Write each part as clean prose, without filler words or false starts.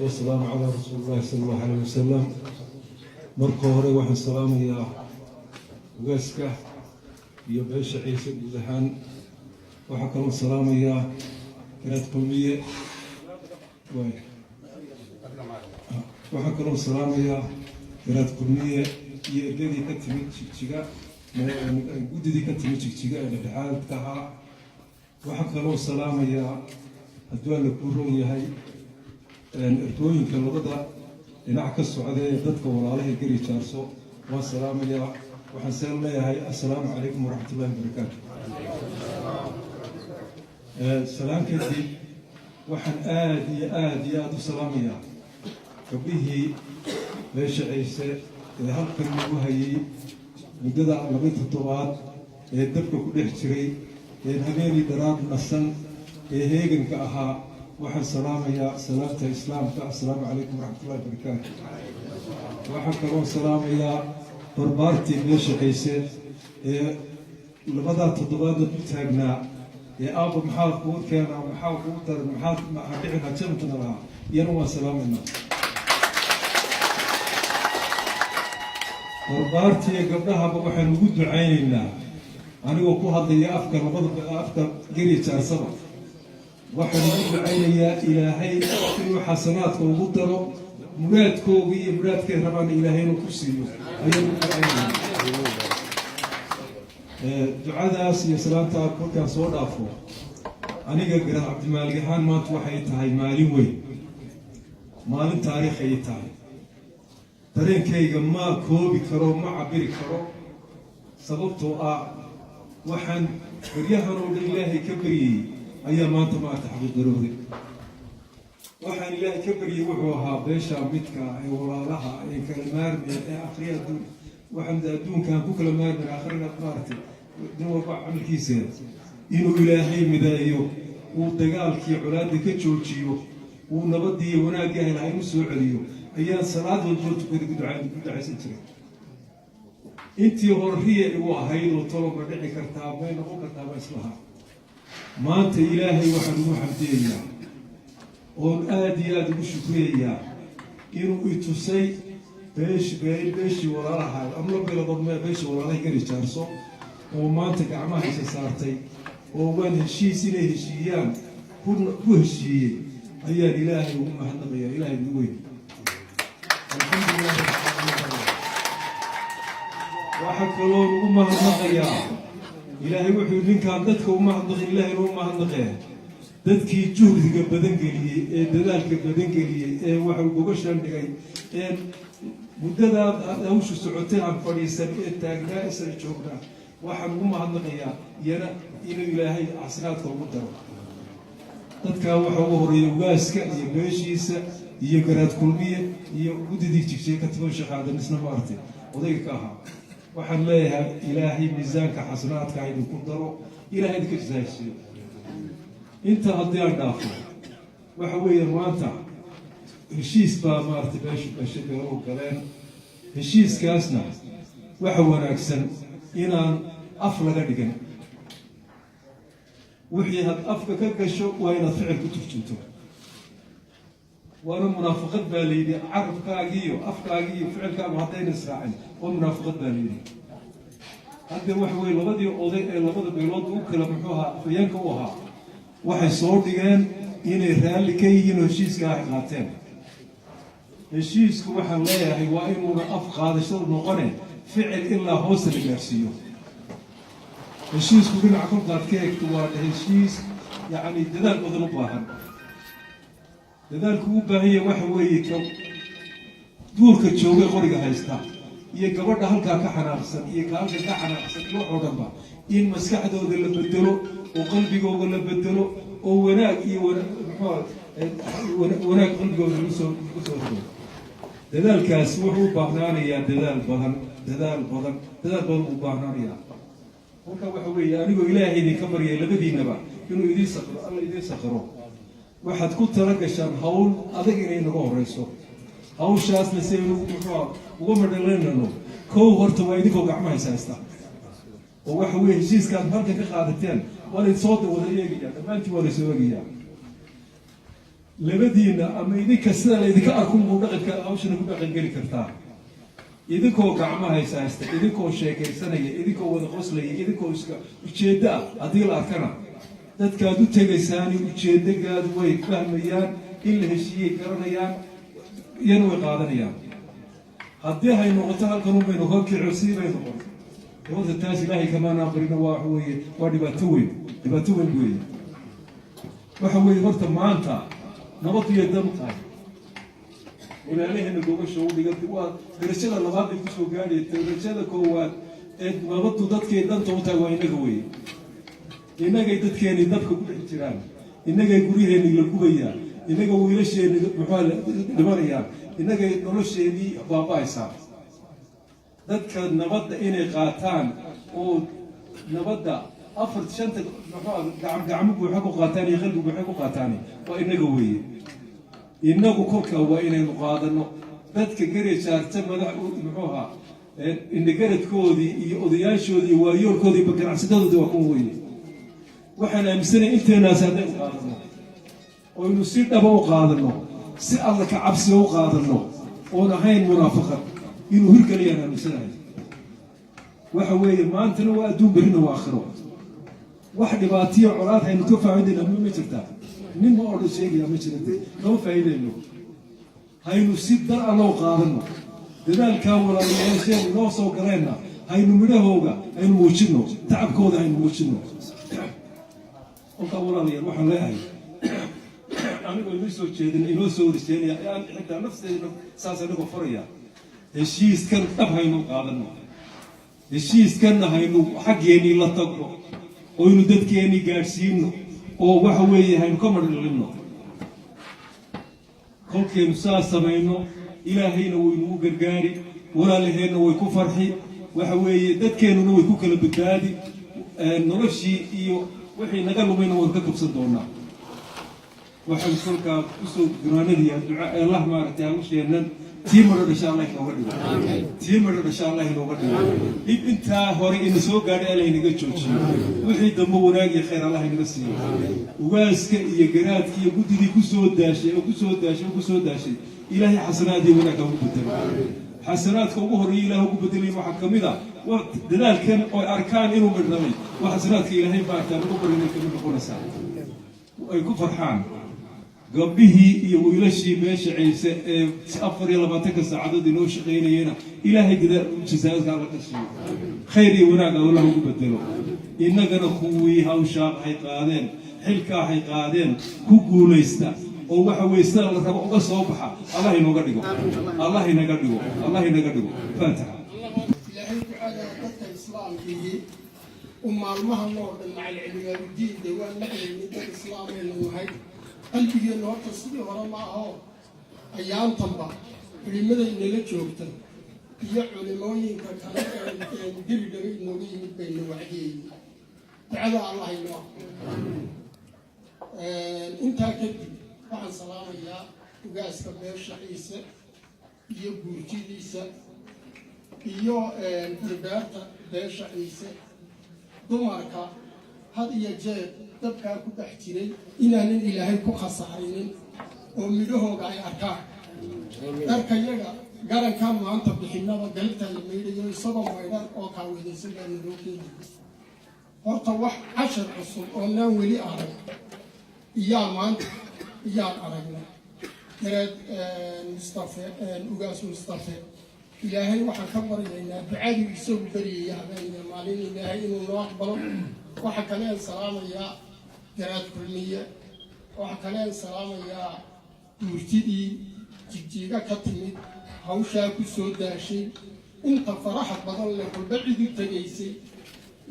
والسلام على رسول الله صلى الله عليه وسلم. marka hore waxaan salaamayaa ugaaska iyo beesha ciise guud ahaan. waxaan kaloo salaamayaa garaad kulmiye. waxaan kaloo salaamayaa garaad kulmiye iyo ergadii ka timid jigjiga, guddidii ka timid jigjiga ee dhexdhexaadka ahaa. waxaan kaloo salaamayaa hadduu alla kuu roon yahay ardooyinka labada dhinac ka socda ee dadka walaalaha gari jaarso. waan salaamayaa. waxaan seen leeyahay assalaamu calaykum waraxmatullahi wabarakaatu. salaan kadib waxaan aad u salaamayaa gabdhihii beesha ciise ee halkan lagu hayay muddada 2 toddobaad ee dabka ku dhex jiray ee habeenii daraad nasan ee heeganka ahaa. waxaan salaamayaa salaamta islaamka, assalaamu calaykum waraxmatullahi wabarakaatu. waxaan kaloo salaamayaa barbaartii beesha ciise ee 2 toddobaadna u taagnaa ee aabba maxaa kuu keenaa, maxaa kuu daran, maxaa dhicina jantana lahaa. iyana waan salaamaynaa. barbaartii gabdhahaba waxaan ugu ducaynaynaa anigoo ku hadlaya afka gari jaarsaba. waxaan ugu ducaynayaa ilaahay inuu xasanaadka ugu daro, muraadkooga iyo muraadkay rabaan ilaahay inuu ku siiyo ayaan ugu ducaynayaa. ducadaas iyo salaantaa kolkaan soo dhaafo, aniga garaad cabdimaalig ahaan maanta waxay tahay maalin weyn, maalin taariikh ay tahay. dareenkayga ma koobi karo, ma cabiri karo, sababtoo ah waxaan baryahan oo dhan ilaahay ka baryayey ayaa maanta maarta xaqiiqarooday. waxaan ilaahay ka baryay wuxuu ahaa beesha midka ee walaalaha ee kala maarmeen ee akhriya adduun. waxaan adduunkan ku kala maarmeen akhrina maartay nin walba camalkiiseeda inuu ilaahay mideeyo, uu dagaalkii colaadda ka joojiyo, uu nabadii iyo wanaagga ilahay u soo celiyo ayaan salaad walba tukada ku ducaysan jiray. intii horriya igu ahayd oo taloba dhici kartaa, may noqon kartaa baa islahaa. maanta ilaahay waxaan ugu xamdiyayaa oon aad iyo aad ugu shukriyayaa inuu itusay beeshii walaalaha amla beeladodmee beeshii walaalaha gari jaarso oo maanta gacmaha isa saartay oo waan heshiis inay heshiiyaan ku heshiiyey ayaan ilaahay ugu mahadnaqayaa. ilaahay ugu weyn alxamdulilah. waxaa kaloo ugu mahadnaqayaa ilaahay wuxuu ninkaan dadka u mahadnaqin ilaahayna u mahadnaqee dadkii juhdiga badan geliyey ee dadaalka badan geliyey ee waxuu uga shandhigay ee muddadaa hawshu socotay aan fadhiisan ee taagnaa isla joognaa. waxaan ugu mahadnaqayaa iyana inuu ilaahay xasanaadka ugu daro. dadkaa waxa ugu horeeya ugaaska iyo beeshiisa iyo garaad kulmiye iyo guddidii jigjiga ka timan shaqaadan isna maartay odayga ka ahaa. waxaan leeyahay ilaahay miisaanka xasanaadka ha idinku daro, ilaahay idinka jasaaysiiyo. inta haddii aan dhaafo waxa weeye maanta heshiis baa maaragtay beesha beelo galeen. heshiiskaasna waxa wanaagsan inaan af laga dhigan. wixii had afka ka gasho waa inaad ficil ku turjunto. waana munaafaqad baa layidhi, carabkaagiiyo afkaagiiyo ficilkaagu haddayna israacin waa munaafaqad baa layidhi. hadda waxa weye labadii oday ee labada beelood u kala muxuu ahaa afayeenka u ahaa waxay soo dhigeen inay raalli ka yihiin oo heshiiska ay qaateen. heshiisku waxaan leeyahay waa inuuna af qaadashadu noqone ficil ilaa hoosta la gaarsiiyo. heshiisku dhinaca kolkaad ka eegto waa heshiis yacni dadaal badan u baahan. dadaalku u baahan yahay waxa weeye ka duurka joogay qoriga haysta iyo gabadha halkaa ka xanaaqsan iyo ka halka ka xanaaqsan iyo wax oo dhanba in maskaxdooda la bedelo oo qalbigooda la bedelo oo wanaag iyo wanaag qalbigooda lagu soo rogo. dadaalkaas wuxuu u baahnaanayaa dadaal badan u baahnaanayaa. kolkaa waxa weeye anigoo ilaahay idinka baryay labadiinaba inuu idiin saqiro, alla idiin saqiro. waxaad ku tala gashaan hawl adag inay naga horeyso. hawshaasna si aynu uga madhalaynano kow horta waa idinkoo gacmaha haysta oo waxa weeye heshiiskaad halkan ka qaadateen waa la soo wada eegayaa, dhammaantii waa la soo eegayaa. labadiina ama idinka sida laydinka arko muu dhaqanka hawshana ku dhaqan geli kartaa idinkoo gacmaha haysta idinkoo sheekaysanaya idinkoo wada qoslaya idinkoo iska ujeedda ah haddii la arkana dadkaad u tegaysaani ujeedagaadu way fahmayaan in la heshiiyey garanayaan iyana way qaadanayaan haddii hay noqoto halkan unbaynu ka kico sidii bay noqoto horta taas ilaahay kamaan aqrina waa dhibaato weyn weeye waxa weeye horta maanta nabad iyo dan tahay walaalaheenna gobasha u dhigantay waa darajada labaad ay kusoo gaadhay darajada koowaad ee nabaddu dadkay danta u tahay waa inaga weeye innagay dadkeennii dabka ku dhex jiraan innagay guryaheennii la gubayaa innaga wiilasheennii muxuu dhimanayaan innagay nolosheennii baaba'aysaa dadka nabadda inay qaataan oo nabadda afar shanta gacmo buuxa ku qaataan iyo qalbi buuxa ku qaataan waa inaga weeye inagu kolka waa inaynu qaadano dadka gareejaarta madax muxuu ahaa indhagaradkoodii iyo odayaashoodii iyo waayoolkoodii iyo ganacsidadoodii waa kuwa weeye waxaan aaminsanay inteenaas haddaynu qaadano oynu si dhaba u qaadano si alla ka cabsiga u qaadano oon ahayn munaafaqad inuu hirgeliyaan aaminsanahay waxa weeye maantana waa adduun berrina waa aakhiro wax dhibaatiyo colaad haynu ka faa'iidayna ma jirtaa nin ma odhan sheegaya ma jirate kama faa'iidayno haynu si dar allow qaadano dadaalkaa walaalayaasheen inoo soo galeenna haynu midhahooga aynu muujinno tacabkooda aynu muujinno kolkaa walaalayaal waxaan leeyahay anigoo inoo soo jeedin inoo soo horjeedaya xitaa nafteeda saas anigoo faraya heshiiskan dhab haynu qaadano heshiiskanna haynu xaggeennii la tagno oynu dadkeennii gaadhsiino oo waxa weeye haynu ka madhalino kolkaynu saas samayno ilaahayna waynu u gargaari walaalaheenna way ku farxi waxa weeye dadkeennuna way ku kala badbaadi noloshii iyo wixii naga lumayna waynu ka kabsan doonaa waxaan kolkaa kusoo guraanadii duca allah maaragtay hawsheennan tii madho dhasha allah inooga dhigo tii madho dhasha allah inooga dhigo dhib intaa hore ina soo gaadhay allah inaga joojiyo wixii dambe wanaag iyo khayr allah inaga siiyo ugaaska iyo garaadkii iyo guddidii kusoo daashay ilaahay xasanaadii wanaagga ugu bedelo xasanaadka ugu horreeya ilaah ugu bedelayn waxaa ka mid ah dadaalkan oo arkaan inuu midhnamay waa xasanaadka ilaahay maartaan ugu barinay kamid noqonaysaa ay ku farxaan gabdhihii iyo wiilashii meesha ciise ee 24 saacadood inoo shaqaynayeen ilaahay jazaa'adka alla ka siiyo khayr iyo wanaag Allah ugu bedelo innagana kuwii hawshaa ay qaadeen xilka ay qaadeen ku guuleysta oo waxa weeysan la rabo uga soo baxa Allah inooga dhigo faataha ilaahay ducada dadka islaamkihi umaalmaha noo dhan macal cilmiga diinta waa naxayni dad islaameen wahay qalbigeena horta sidii hore ma aho ayaantanba culimaday nala joogta iyo culimooyinka kale ee dibdhaga inooga yimid bayna wacdiyey ducada allah inoo intaa kadib waxaan salaamayaa ugaaska beesha ciise iyo guurtidiisa iyo darbaarta beesha ciise dumarka had iyo jeer dabkaa ku dhex jiray inaanan ilaahay ku khasaarinin oo midhahooga ay arkaan dharkayaga garankaa maanta bixinada galabtaa la maydhayo isagoo maydhan oo kaaweydaysan baa naloo keeni horta wax cashar cusub oo naan weli arag iyaan aragna dareed mustafe ugaas mustafe ilaahay waxaan ka baryaynaa ducadii isagu baryaya habeenaya maalin ilaahay inuu noo aqbalo waxa kaleen salaamayaa garaad kulmiye waxa kaleen salaamayaa guurtidii jigjiga ka timid hawshaa ku soo daashay inta faraxa badan leh walba cid u tegaysay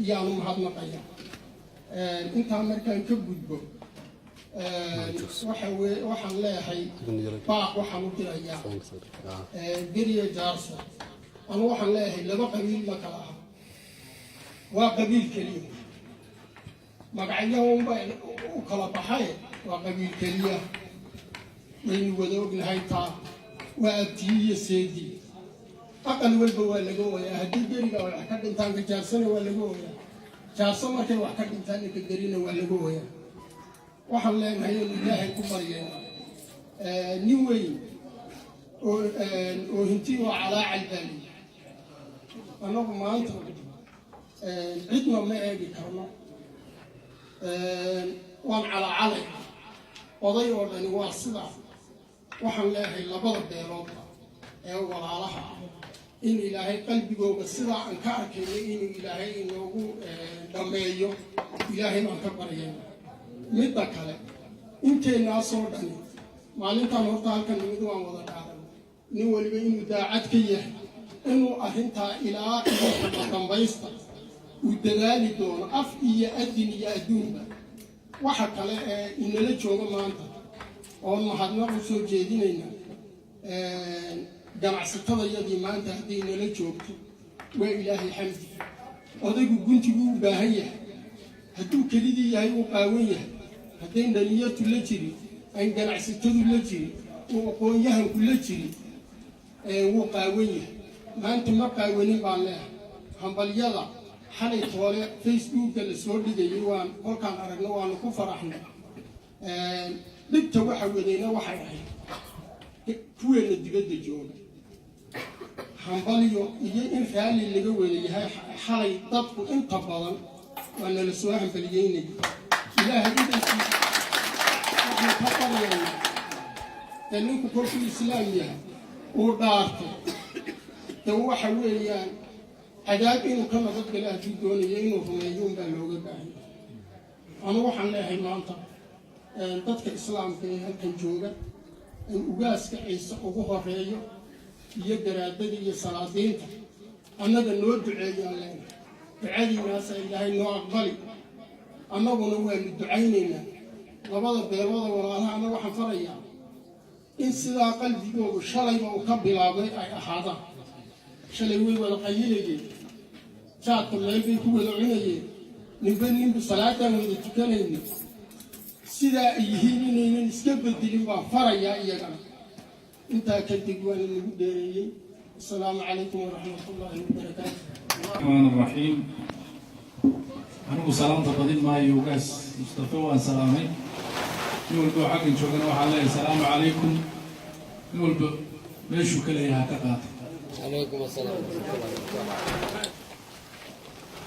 iyaanu mahadnaqaya intaa markaan ka gudbo waxaan leeyahay baaq waxaan u dirayaa beriya jaarso anu waxaan leeyahay laba qabiil ma kala aha waa qabiil keliya magacyahanba u kala baxay waa qabiil keliya waynu wada ognahay taa waa abtii iyo seedii aqal walba waa laga wayaa haddii beriga wax ka dhintaan ka jaarsana waa laga wayaa jaarso markay wax ka dhintaan ka gerina waa laga wayaa waxaan leenahay in ilaahay ku baryayna oohintii oo calaacal baaliy annagu maanta cidna ma eegi karno waan calaacalay oday oo dhani waa sidaa waxaan leeyahay labada beeloodba ee walaalaha ah in ilaahay qalbigooga sidaa aan ka arkayno inuu ilaahay inoogu dhammeeyo ilaahay baan ka baryayna midda kale inteennaasoo dhani maalintaan horta halkan nimid waan wada dhaaran nin waliba inuu daacad ka yahay inuu arrintaa ilaa iyo kama dambaysta uu dadaali doono af iyo adin iyo adduunba waxa kale ee inala jooga maanta oon mahadnaq u soo jeedinayna ganacsatadayadii maanta hadday nala joogto waa ilaahay xamdi odaygu guntiguu u baahan yahay hadduu kelidii yahay uu qaawan yahay haddayn dhallinyartu la jirin ayn ganacsatadu la jirin uu aqoon-yahanku la jirin wuu qaawan yahay maanta ma qaawanin baan leehay hambalyada xalay toole facebooka la soo dhigayay waan kolkaan aragno waanu ku faraxnay dhibta waxa wadayna waxay ahayd kuweena dibadda jooga hambalyo iyo in raalli laga wadayahay xalay dadku inta badan waa nala soo hambaliyeynaya ilaahay intaasi waxaan ka baryayna ee ninku kolkuu islaam yahay uu dhaarto de waxa weeyaan cadaab inuu ka nabadgalo hadduu doonayo inuu rumeeyo unbaa looga baahan anu waxaan leeyahay maanta dadka islaamka ee halkan jooga in ugaaska ciise ugu horeeyo iyo garaadada iyo salaadiinta annaga noo duceeyaan leenahay ducadiinaasa ilaahay noo aqbali annaguna waanu ducaynaynaa labada beelooda walaalaha anna waxaan farayaa in sidaa qalbigoodu shalayba uu ka bilaabay ay ahaadaan shalay way wada qayilayeen jaadka meel bay ku wada cunayeen ninba salaadaan wada tukanayna sidaa ay yihiin inaynan iska bedelin baan farayaa iyagana intaa kadib waan inagu dheereeyey asalaamu calaykum waraxmatullaahi wabarakaatu الرحمن الرحيم أنا سلامت قديم ما يوجس مصطفى وسلامي يقول بو حق شغلنا وحلا السلام عليكم يقول ماشي كله هكذا عليكم السلام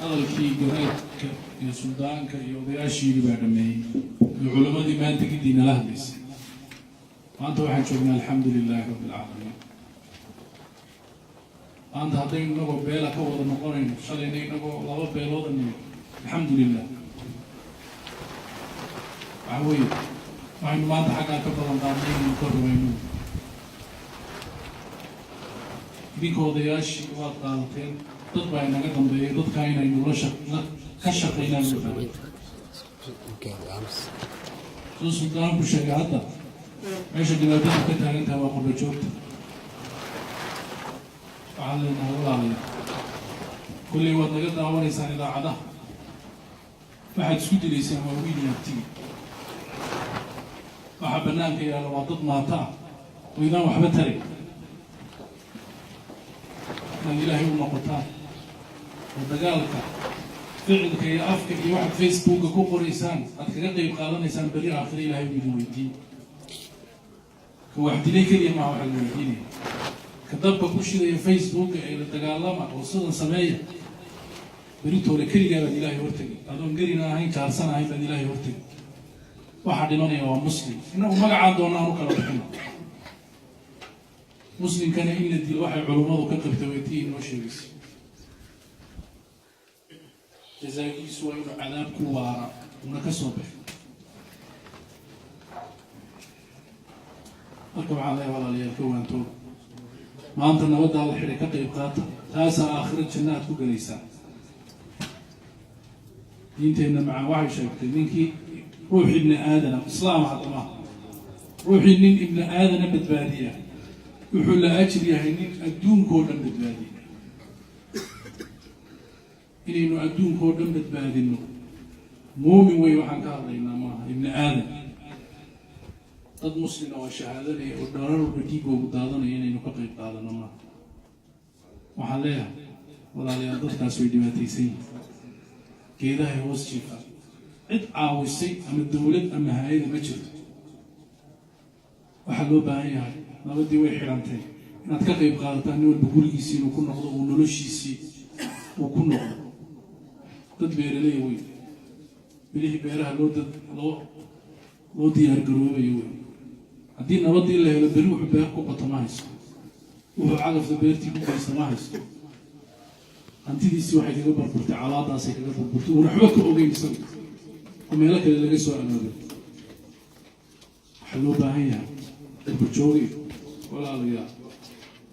هذا الشيء جريت يا سودان كيودياشي اللي بعد ما العلماء دي ما تقدينا لهدس وأنت واحد شغلنا الحمد لله رب العالمين أنت هذين نبغى بيلا كوضا نقولين شليني نبغى لابا بيلوضا الحمد لله عوي وعند ما أنت حقا كبرا دارين مكرمين بيكو دياشي وقالتين تطبع إنك تنبيه تطكاين إنه كشقينا بالفعل سلطان بشكل هذا عيش الجلالات كتها انت وقل بجوت وعلينا والله كل يوم نقد أول إنسان إذا عدا فحد سكوت الإنسان وويل يبتي وحبناك يا لو ضد ما تاع وإذا وحبتري من إلهي ونقطان ودقالك فعلك يا أفكك يا واحد فيسبوك كوكو إنسان أتكلم يقالون إنسان بريء آخر إلهي بيدين واحد ليه كذي مع واحد من كتب بكوشي ذي فيسبوك إلى تجالما وصلنا سماية بريتو لكل جاب إلهي ورتقي أظن قرينا هاي كارسنا هاي بن إلهي ورتقي واحد مني هو مسلم إنه ما عادونا نكلا بحنا مسلم كان إلا دي الواحد علماء وكتب تويتين وشيبس جزاكي سوى عذاب كوارا ونكسر به أركب عليه ولا ليكون تو ما أنت نودع الحركة قيبقات تاسع آخر الجنات كجليسة ينتهي مع وعي شيء منك روح ابن آدم إسلام عظمة روح ابن آدم بالبادية يحول أجر يعني الدون كودا بالبادية إلي إنه الدون كودا بالبادية مؤمن ويوحنا كارلينا ما ابن آدم dad muslim oo shahaadanaya oo dharar dhiigoogu daadanaya inaynu ka qayb qaadano ma waxaan leeyahay walaalayaal dadkaas way dhibaataysan yihiin geedaha hoos jiifa cid caawisay ama dowlad ama hay'ad ma jirto waxaa loo baahan yahay nabadii way xidhantay inaad ka qayb qaadataan nin walba gurigiisii inuu ku noqdo uu noloshiisii uu ku noqdo dad beeraley wey bilihii beeraha loo diyaar garoobayo wey haddii nabadii la helo beri wuxuu beer ku qoto ma haysto wuxuu cagafta beertii ku geysta ma haysto hantidiisii waxay kaga burburtay calaadaasay kaga burburtay uuna waxba ka ogeyn isaga oo meelo kale laga soo aroobay waxaa loo baahan yahay qurbajoogi walaalayaal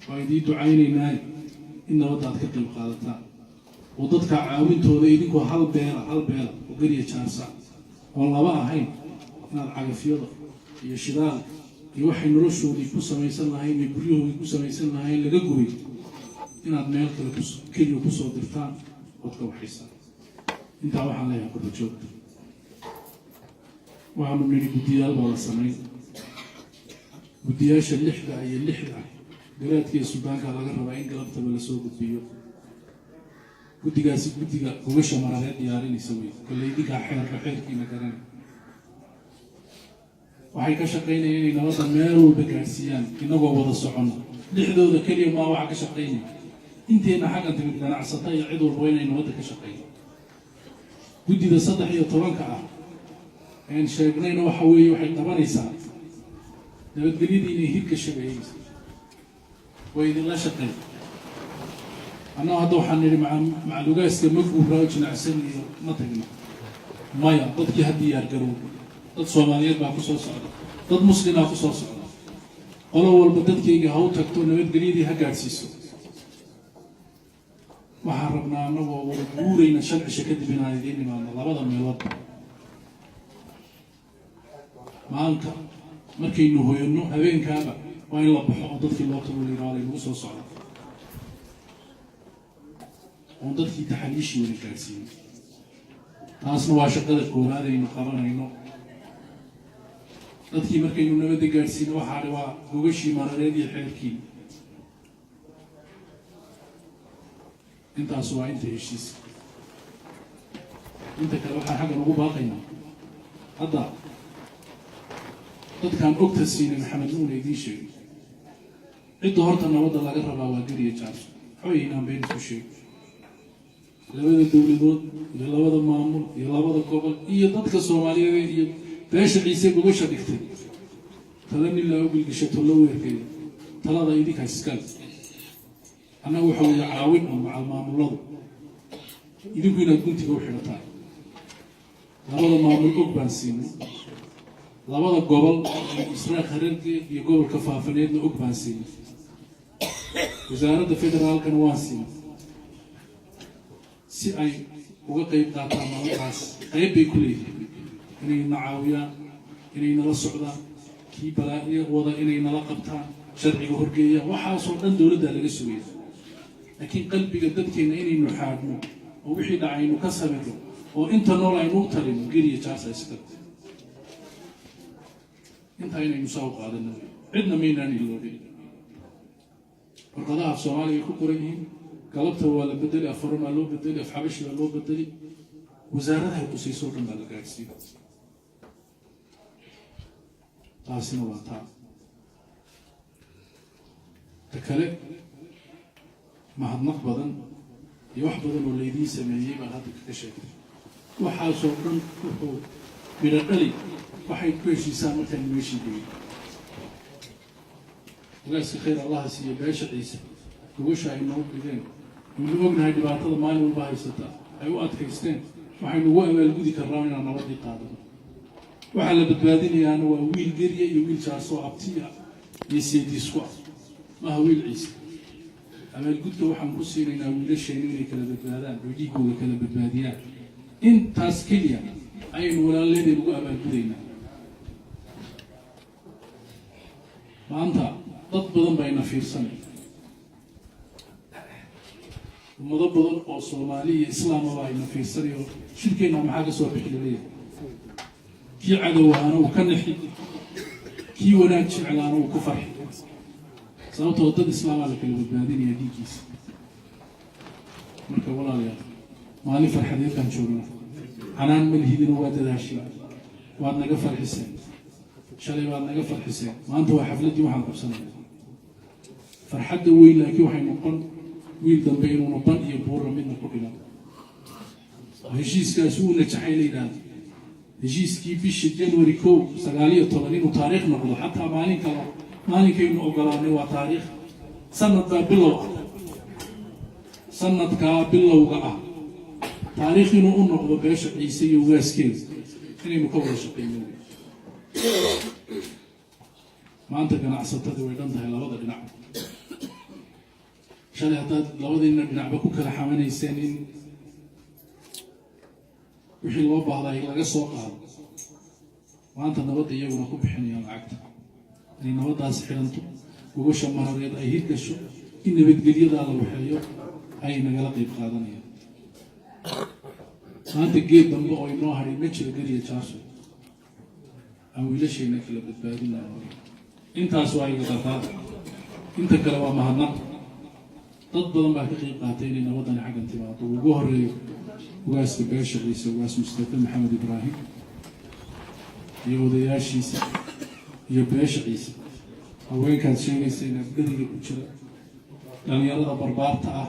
waa idiin ducaynaynaaye in nabadda aad ka qayb qaadataan oo dadka caawintooda idinkoo hal beela oo geriya jaarsa oo laba ahayn inaad cagafyada iyo shidaal iyo waxay noloshoodii ku samaysan lahayn iyo guryahoodii ku samaysan lahayn laga gubay inaad meel kale keliya kusoo dirtaan ood ka waxaysaan intaa waxaan leeyahay qurbajoogta waxaanu nidhi guddiyaal baa la samayn guddiyaasha 6 garaadkii Suudaanka laga rabaa in galabtaba la soo gudbiyo guddigaasi guddiga gobasha marareed diyaarinaysa wey kolley digaa xeerkiina garan waxay ka shaqaynayeen inay nabadda meel walba gaarsiiyaan inagoo wada socono dhexdooda keliya maa waxa ka shaqaynaya inteena xaggan timid ganacsata iyo cid walba inay nabadda ka shaqeeyo guddida 13 ah aan sheegnayna waxa weeye waxay qabanaysaa nabadgelyadii inay hirka shaqeeyayso way idinla shaqeyn annaga hadda waxaan nidhi macalugaaska ma guuraa jinacsan iyo ma tagno maya dadkii ha diyaar garowda dad Soomaaliyeed baa ku soo socda dad muslimaa ku soo socda qolo walba dadkayga ha u tagto nabadgelyadii ha gaadhsiiso waxaan rabnaa annagoo wada guurayna 5 cisho kadib inaan idiin nimaadno labada meelood maanta markaynu hoyanno habeenkaaba waa in la baxo oo dadkii loo tago liiraale lagu soo socdo oo dadkii taxaliishii wada gaarsiiyey taasna waa shaqada koowaad aynu qabanayno dadkii markaynu nabadda gaarsiino waxaa waa gogashii marareed iyo xeerkii intaas waa inta heshiis inta kale waxaan xaggan ugu baaqaynaa hadda dadkaan ogta siinay maxamed nuuna idiin sheegay cidda horta nabadda laga rabaa waa geriya jaarso xoyinaan been isku sheegay labada dowladood iyo labada maamul iyo labada gobol iyo dadka Soomaaliyeed iyo beesha ciise gogosha dhigtay talani la ogolgisho tolo weerkay talada idinka iskaal ana waxa uu caawin macal maamulada idinku inaad guntiga u xidhataan labada maamul og baan siinay labada gobol Israa'iil Xareerkii iyo gobolka Faafaneedna og baan siinay wasaaradda federaalkana waan siinay si ay uga qayb qaataan nabadaas qayb bay ku leeyihiin inay nacaawiyaan inay nala socdaan kii balaa'iya wada inay nala qabtaan sharciga horgeeyaan waxaasoo dhan dowladda laga sugaya laakiin qalbiga dadkeena inaynu xaadno oo wixii dhacaynu ka sabirno oo inta nool aynu u talino geriya jaarsa iska inta inaynu soo qaadano cidna maynaan iloobin warqadaha Soomaaliya ku qoran yihiin galabta waa la bedeli afarma loo bedeli afxabashi loo bedeli wasaaradaha ku sii soo dhan la gaarsiiyo taasina waa kale mahadnaq badan iyo wax badan oo leedii sameeyay baa hadda ka sheegay waxa soo dhan wuxuu biradali waxay ku heshiisaan markaan meeshii dhigay walaasii khayr Allah siiyo beesha ciise gogosha ay noo dhigeen wuu ognahay dhibaatada maalin walba haysata ay u adkaysteen waxaynu ugu abaalgudi karnaa inaan nabadii qaadano waxa la badbaadinayaana waa wiil geriya iyo wiil jaarso abtiya iyo seediisku ma wiil ciise abaalgudka waxaan ku siinaynaa wiilasheen inay kala badbaadaan dhiigooda kala badbaadiyaan intaas kaliya aynu walaalleedeen ugu abaalgudaynaa maanta dad badan bayna fiirsanay ummado badan oo Soomaali iyo Islaam ah ayna fiirsanay shirkeena maxaa ka soo bixilay kii cadawana uu ka nixi kii wanaag jeclaana uu ku farxay sababtoo dad Islaam ah la kala badbaadinaya dhiiggiisa marka walaalayaal maalin farxadeed kan joogna anaan malhidina waa dadaashay waad naga farxisay shalay baad naga farxiseen maanta waa xafladdii waxaan qabsanaya farxadda weyn laakiin waxay noqon wiil dambe inuuna ban iyo buura midna ku dhiman heshiiskaasi wuu najaxay la yidhaahdo heshiiskii bisha January 19 inuu taariikh noqdo xataa maalinkaynu ogolaanay waa taariikh sanadkaa bilow ah sanadkaa bilowga ah taariikh inuu u noqdo beesha ciise iyo ugaaskeeda inaynu ka wada shaqeyno maanta ganacsatada way dhan tahay labada dhinac shalay haddaad labadiina dhinacba ku kala xamanayseen in wixii loo baahday laga soo qaado maanta nabadda iyaguna ku bixinayaan lacagta inay nabaddaas xiranto gogosha marareed ay hirgasho in nabadgelyadaa la waxeeyo ay nagala qayb qaadanayaan maanta geed dambe oo inoo hadhay ma jiro geliya jaaso aan wiilashayna kala badbaadinayo intaas waa iga dardaada inta kale waa mahadnaq dad badan baa ka qayb qaatay inay nabaddani xaggan timaado ugu horeeyo ugaaska beesha ciise ugaas Mustafa Maxamed Ibraahim iyo odayaashiisa iyo beesha ciise haweenkaad sheegaysay nabadgelyada ku jira dhalinyarada barbaarta ah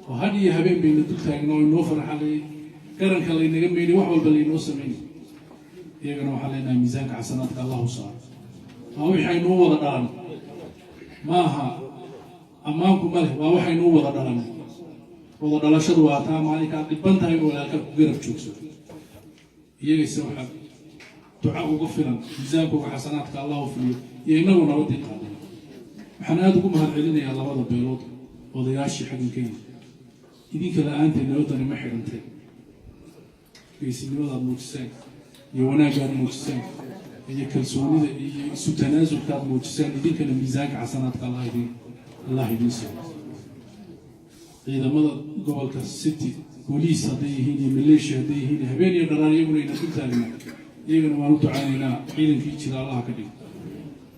oo had iyo habeen bayna dul taagnaa oo inoo farxalay garanka laynaga meydhay wax walba laynoo sameynay iyagana waxaa leenahay miisaanka xasanaadka allah u saaro waa waxaynuu wada dhalan maaha ammaanku male waa waxaynuu wada dhalan wada dhalashadu waa taa maalinkaa dhiban tahay oo walaalka ku garab joogso iyagayse waxaa duca uga filan miisaankooga xasanaadka allah u fuliyo iyo inagu nabadii qaaday waxaan aada ugu mahad celinayaa labada beelood odayaashii xaggan ka yimid idinka la-aanteed nabaddani ma xidhantay geesinimadaad muujiseen iyo wanaaggaad muujiseen iyo kalsoonida iyo isu tanaasulkaad muujiseen idinkana miisaanka xasanaadka allah idiin soo ciidamada gobolka city booliis hadday yihiin iyo maleeshiya hadday yihiin habeen iyo dharaan iyaguna ayna ku taagna iyagana waan u ducaynaynaa ciidankii jira allaha ka dhigo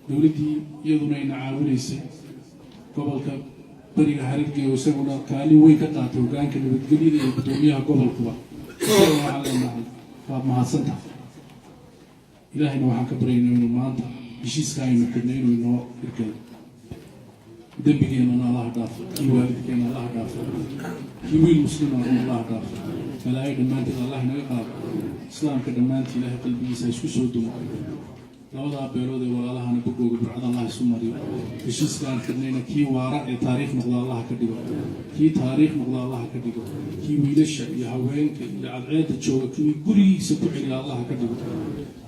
dowladdii iyaduna ayna caawinaysay gobolka bariga harargee oo isaguna kaalin weyn ka qaatay hoggaanka nabadgelyada iyo guddoomiyaha gobolkuba isagana waxaan leenahay waad mahadsantahay ilaahayna waxaan ka baryaynaa inuu maanta heshiiska aynu xidhnay inuu inoo hirgalo dembigeenana allaha dhaafo kii waalidkeena allaha dhaafo kii wiil muslimaana allaha dhaafo malaayo dhammaanteed allah inaga qaado islaamka dhammaantii ilaahay qalbigiisa isku soo dumo labadaa beelood ee walaalahana bogooga burcada allah isu mariyo heshiiska aan xidhnayna kii waara ee taariikh noqda allaha ka dhigo kii taariikh noqda allaha ka dhigo kii wiilasha iyo haweenka iyo cadceedda jooga kii gurigiisa ku celiya allaha ka dhigo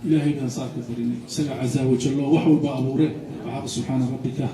ilaahay baan saa ka barinay isaga casaa wajallo wax walba abuureen waxaaba subxaana rabbika